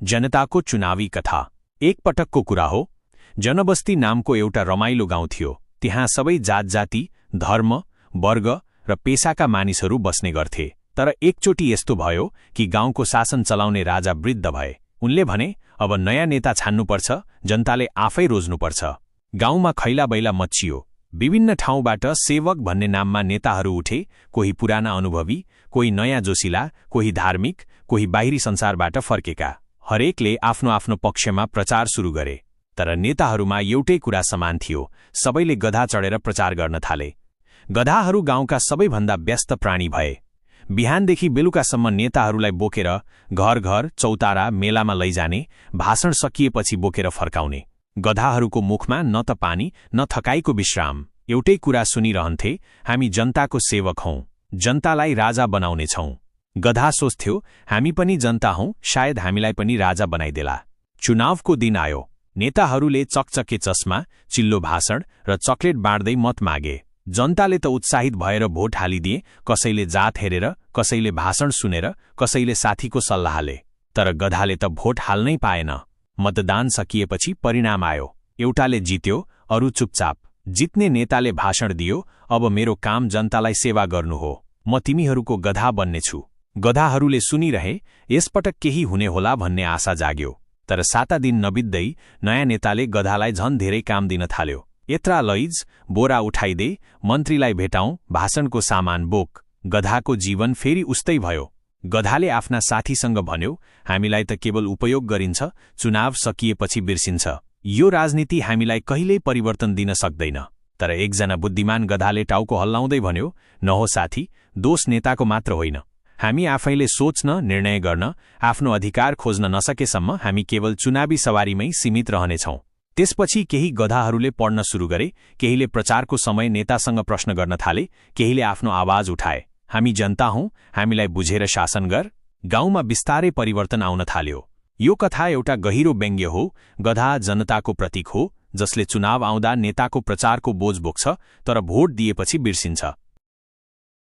जनताको चुनावी कथा। एक पटकको कुरा हो, जनबस्ती नामको एउटा रमाइलो गाउँ थियो। त्यहाँ सबै जात जाति, धर्म, वर्ग र पेशाका मानिसहरू बस्ने गर्थे। तर एकचोटि यस्तो भयो कि गाउँको शासन चलाउने राजा वृद्ध भए। उनले भने, अब नयाँ नेता छान्नुपर्छ, जनताले आफै रोज्नुपर्छ। गाउँमा खैलाबैला मच्चियो। विभिन्न ठाउँबाट सेवक भन्ने नाममा नेताहरू उठे। कोही पुराना अनुभवी, कोही नयाँ जोशिला, कोही धार्मिक, कोही बाहिरी संसारबाट फर्केका। हरेकले आफ्नो आफ्नो पक्षमा प्रचार सुरु गरे। तर नेताहरूमा एउटै कुरा समान थियो, सबैले गधा चढेर प्रचार गर्न थाले। गधाहरू गाउँका सबैभन्दा व्यस्त प्राणी भए। बिहानदेखि बेलुकासम्म नेताहरूलाई बोकेर घर घर, चौतारा, मेलामा लैजाने, भाषण सकिएपछि बोकेर फर्काउने। गधाहरूको मुखमा न त पानी न थकाइको विश्राम। एउटै कुरा सुनिरहन्थे, हामी जनताको सेवक हौं, जनतालाई राजा बनाउनेछौं। गधा सोच्थ्यो, हामी पनि जनता हौं, सायद हामीलाई पनि राजा बनाइदेला। चुनावको दिन आयो। नेताहरूले चकचके चस्मा, चिल्लो भाषण र चकलेट बाँड्दै मत मागे। जनताले त उत्साहित भएर भोट हालिदिए। कसैले जात हेरेर, कसैले भाषण सुनेर, कसैले साथीको सल्लाहले। तर गधाले त भोट हाल्नै पाएन। मतदान सकिएपछि परिणाम आयो। एउटाले जित्यो, अरू चुपचाप। जित्ने नेताले भाषण दियो, अब मेरो काम जनतालाई सेवा गर्नु हो, म तिमीहरूको गधा बन्नेछु। गधाहरूले सुनिरहे, यसपटक केही हुने होला भन्ने आशा जाग्यो। तर 7 दिन नबित्दै नयाँ नेताले गधालाई झन धेरै काम दिन थाल्यो। यत्रा लैज, बोरा उठाइदे, मन्त्रीलाई भेटाउँ, भाषणको सामान बोक। गधाको जीवन फेरि उस्तै भयो। गधाले आफ्ना साथीसँग भन्यो, हामीलाई त केवल उपयोग गरिन्छ, चुनाव सकिएपछि बिर्सिन्छ। यो राजनीति हामीलाई कहिल्यै परिवर्तन दिन सक्दैन। तर एकजना बुद्धिमान गधाले टाउको हल्लाउँदै भन्यो, नहो साथी, दोष नेताको मात्र होइन। हामी आफैले सोच्न, निर्णय गर्न, आफ्नो अधिकार खोज्न नसकेसम्म हामी केवल चुनावी सवारीमै सीमित रहनेछौँ। त्यसपछि केही गधाहरूले पढ्न सुरु गरे, केहीले प्रचारको समय नेतासँग प्रश्न गर्न थाले, केहीले आफ्नो आवाज उठाए, हामी जनता हौं, हामीलाई बुझेर शासन गर। गाउँमा बिस्तारै परिवर्तन आउन थाल्यो। यो कथा एउटा गहिरो व्यङ्ग्य हो। गधा जनताको प्रतीक हो, जसले चुनाव आउँदा नेताको प्रचारको बोझ बोक्छ, तर भोट दिएपछि बिर्सिन्छ।